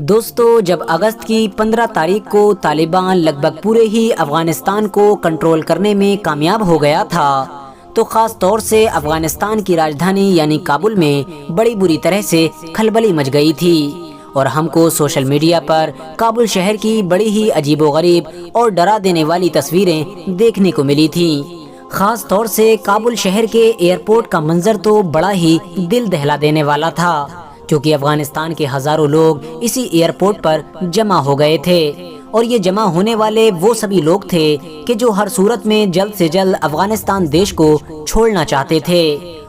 دوستو، جب اگست کی 15 تاریخ کو طالبان لگ بھگ پورے ہی افغانستان کو کنٹرول کرنے میں کامیاب ہو گیا تھا تو خاص طور سے افغانستان کی راجدھانی یعنی کابل میں بڑی بری طرح سے کھلبلی مچ گئی تھی اور ہم کو سوشل میڈیا پر کابل شہر کی بڑی ہی عجیب و غریب اور ڈرا دینے والی تصویریں دیکھنے کو ملی تھیں۔ خاص طور سے کابل شہر کے ایئرپورٹ کا منظر تو بڑا ہی دل دہلا دینے والا تھا، کیونکہ افغانستان کے ہزاروں لوگ اسی ایئرپورٹ پر جمع ہو گئے تھے اور یہ جمع ہونے والے وہ سبھی لوگ تھے کہ جو ہر صورت میں جلد سے جلد افغانستان دیش کو چھوڑنا چاہتے تھے،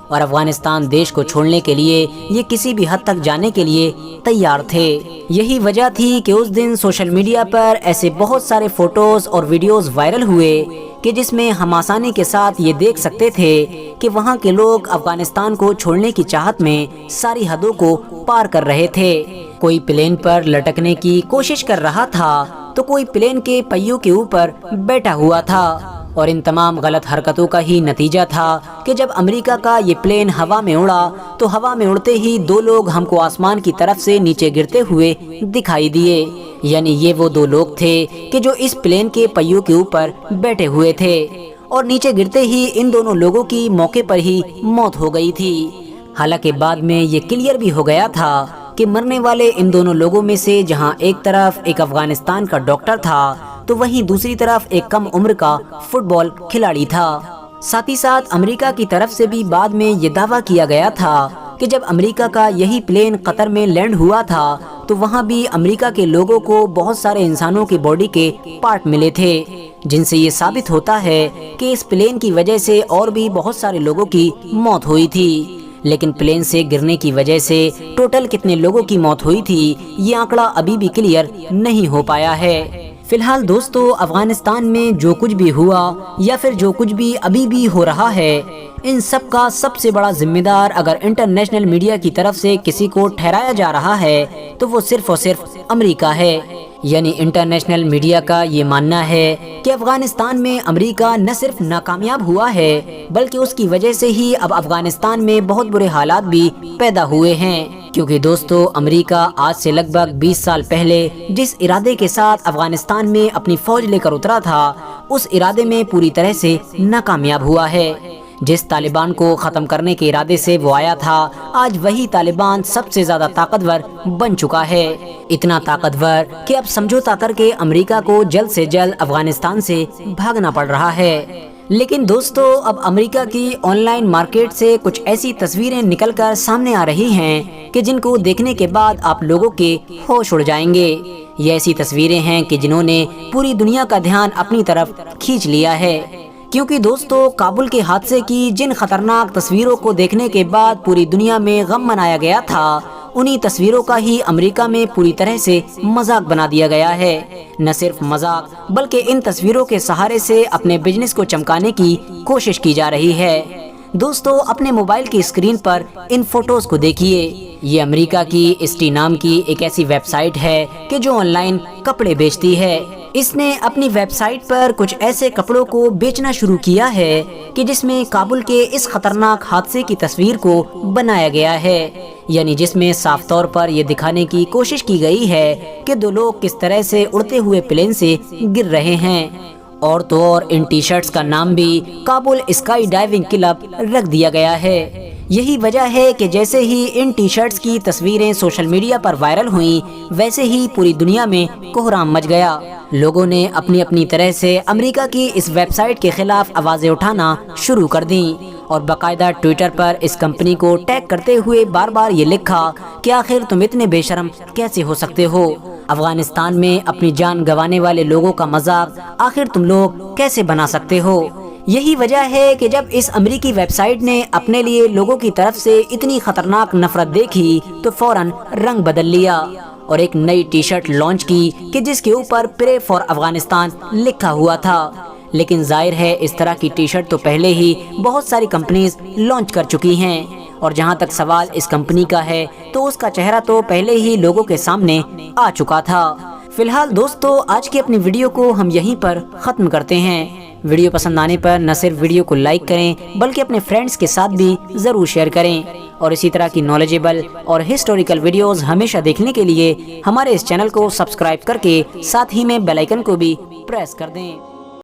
اور افغانستان دیش کو چھوڑنے کے لیے یہ کسی بھی حد تک جانے کے لیے تیار تھے۔ یہی وجہ تھی کہ اس دن سوشل میڈیا پر ایسے بہت سارے فوٹوز اور ویڈیوز وائرل ہوئے کہ جس میں ہم آسانی کے ساتھ یہ دیکھ سکتے تھے کہ وہاں کے لوگ افغانستان کو چھوڑنے کی چاہت میں ساری حدوں کو پار کر رہے تھے۔ کوئی پلین پر لٹکنے کی کوشش کر رہا تھا تو کوئی پلین کے پہیوں کے اوپر بیٹھا ہوا تھا، اور ان تمام غلط حرکتوں کا ہی نتیجہ تھا کہ جب امریکہ کا یہ پلین ہوا میں اڑا تو ہوا میں اڑتے ہی دو لوگ ہم کو آسمان کی طرف سے نیچے گرتے ہوئے دکھائی دیے، یعنی یہ وہ دو لوگ تھے کہ جو اس پلین کے پہیوں کے اوپر بیٹھے ہوئے تھے، اور نیچے گرتے ہی ان دونوں لوگوں کی موقع پر ہی موت ہو گئی تھی۔ حالانکہ بعد میں یہ کلیئر بھی ہو گیا تھا کہ مرنے والے ان دونوں لوگوں میں سے جہاں ایک طرف ایک افغانستان کا ڈاکٹر تھا تو وہیں دوسری طرف ایک کم عمر کا فٹ بال کھلاڑی تھا۔ ساتھ ہی ساتھ امریکہ کی طرف سے بھی بعد میں یہ دعویٰ کیا گیا تھا کہ جب امریکہ کا یہی پلین قطر میں لینڈ ہوا تھا تو وہاں بھی امریکہ کے لوگوں کو بہت سارے انسانوں کی باڈی کے پارٹ ملے تھے، جن سے یہ ثابت ہوتا ہے کہ اس پلین کی وجہ سے اور بھی بہت سارے لوگوں کی موت ہوئی تھی۔ لیکن پلین سے گرنے کی وجہ سے ٹوٹل کتنے لوگوں کی موت ہوئی تھی یہ آنکڑا ابھی بھی کلیئر نہیں ہو پایا ہے۔ فی الحال دوستو، افغانستان میں جو کچھ بھی ہوا یا پھر جو کچھ بھی ابھی بھی ہو رہا ہے، ان سب کا سب سے بڑا ذمہ دار اگر انٹرنیشنل میڈیا کی طرف سے کسی کو ٹھہرایا جا رہا ہے تو وہ صرف اور صرف امریکہ ہے۔ یعنی انٹرنیشنل میڈیا کا یہ ماننا ہے کہ افغانستان میں امریکہ نہ صرف ناکامیاب ہوا ہے بلکہ اس کی وجہ سے ہی اب افغانستان میں بہت برے حالات بھی پیدا ہوئے ہیں، کیونکہ دوستو امریکہ آج سے لگ بھگ 20 سال پہلے جس ارادے کے ساتھ افغانستان میں اپنی فوج لے کر اترا تھا اس ارادے میں پوری طرح سے ناکامیاب ہوا ہے۔ جس طالبان کو ختم کرنے کے ارادے سے وہ آیا تھا، آج وہی طالبان سب سے زیادہ طاقتور بن چکا ہے، اتنا طاقتور کہ اب سمجھوتا کر کے امریکہ کو جلد سے جلد افغانستان سے بھاگنا پڑ رہا ہے۔ لیکن دوستو، اب امریکہ کی آن لائن مارکیٹ سے کچھ ایسی تصویریں نکل کر سامنے آ رہی ہیں کہ جن کو دیکھنے کے بعد آپ لوگوں کے ہوش اڑ جائیں گے۔ یہ ایسی تصویریں ہیں کہ جنہوں نے پوری دنیا کا دھیان اپنی طرف کھینچ لیا ہے، کیونکہ دوستو کابل کے حادثے کی جن خطرناک تصویروں کو دیکھنے کے بعد پوری دنیا میں غم منایا گیا تھا، انہی تصویروں کا ہی امریکہ میں پوری طرح سے مذاق بنا دیا گیا ہے۔ نہ صرف مذاق بلکہ ان تصویروں کے سہارے سے اپنے بزنس کو چمکانے کی کوشش کی جا رہی ہے۔ دوستو اپنے موبائل کی اسکرین پر ان فوٹوز کو دیکھیے۔ یہ امریکہ کی اسٹی نام کی ایک ایسی ویب سائٹ ہے کہ جو آن لائن کپڑے بیچتی ہے۔ اس نے اپنی ویب سائٹ پر کچھ ایسے کپڑوں کو بیچنا شروع کیا ہے کہ جس میں کابل کے اس خطرناک حادثے کی تصویر کو بنایا گیا ہے، یعنی جس میں صاف طور پر یہ دکھانے کی کوشش کی گئی ہے کہ دو لوگ کس طرح سے اڑتے ہوئے پلین سے گر رہے ہیں، اور تو اور ان ٹی شرٹس کا نام بھی کابل اسکائی ڈائیونگ کلب رکھ دیا گیا ہے۔ یہی وجہ ہے کہ جیسے ہی ان ٹی شرٹس کی تصویریں سوشل میڈیا پر وائرل ہوئیں ویسے ہی پوری دنیا میں کوہرام مچ گیا۔ لوگوں نے اپنی اپنی طرح سے امریکہ کی اس ویب سائٹ کے خلاف آوازیں اٹھانا شروع کر دیں، اور باقاعدہ ٹویٹر پر اس کمپنی کو ٹیگ کرتے ہوئے بار بار یہ لکھا کہ آخر تم اتنے بے شرم کیسے ہو سکتے ہو؟ افغانستان میں اپنی جان گنوانے والے لوگوں کا مذاق آخر تم لوگ کیسے بنا سکتے ہو؟ یہی وجہ ہے کہ جب اس امریکی ویب سائٹ نے اپنے لیے لوگوں کی طرف سے اتنی خطرناک نفرت دیکھی تو فوراً رنگ بدل لیا اور ایک نئی ٹی شرٹ لانچ کی کہ جس کے اوپر پرے فار افغانستان لکھا ہوا تھا۔ لیکن ظاہر ہے اس طرح کی ٹی شرٹ تو پہلے ہی بہت ساری کمپنیز لانچ کر چکی ہیں، اور جہاں تک سوال اس کمپنی کا ہے تو اس کا چہرہ تو پہلے ہی لوگوں کے سامنے آ چکا تھا۔ فی الحال دوستو آج کی اپنی ویڈیو کو ہم یہیں پر ختم کرتے ہیں۔ ویڈیو پسند آنے پر نہ صرف ویڈیو کو لائک کریں بلکہ اپنے فرینڈز کے ساتھ بھی ضرور شیئر کریں، اور اسی طرح کی نالجیبل اور ہسٹوریکل ویڈیوز ہمیشہ دیکھنے کے لیے ہمارے اس چینل کو سبسکرائب کر کے ساتھ ہی میں بیل آئیکن کو بھی پریس کر دیں۔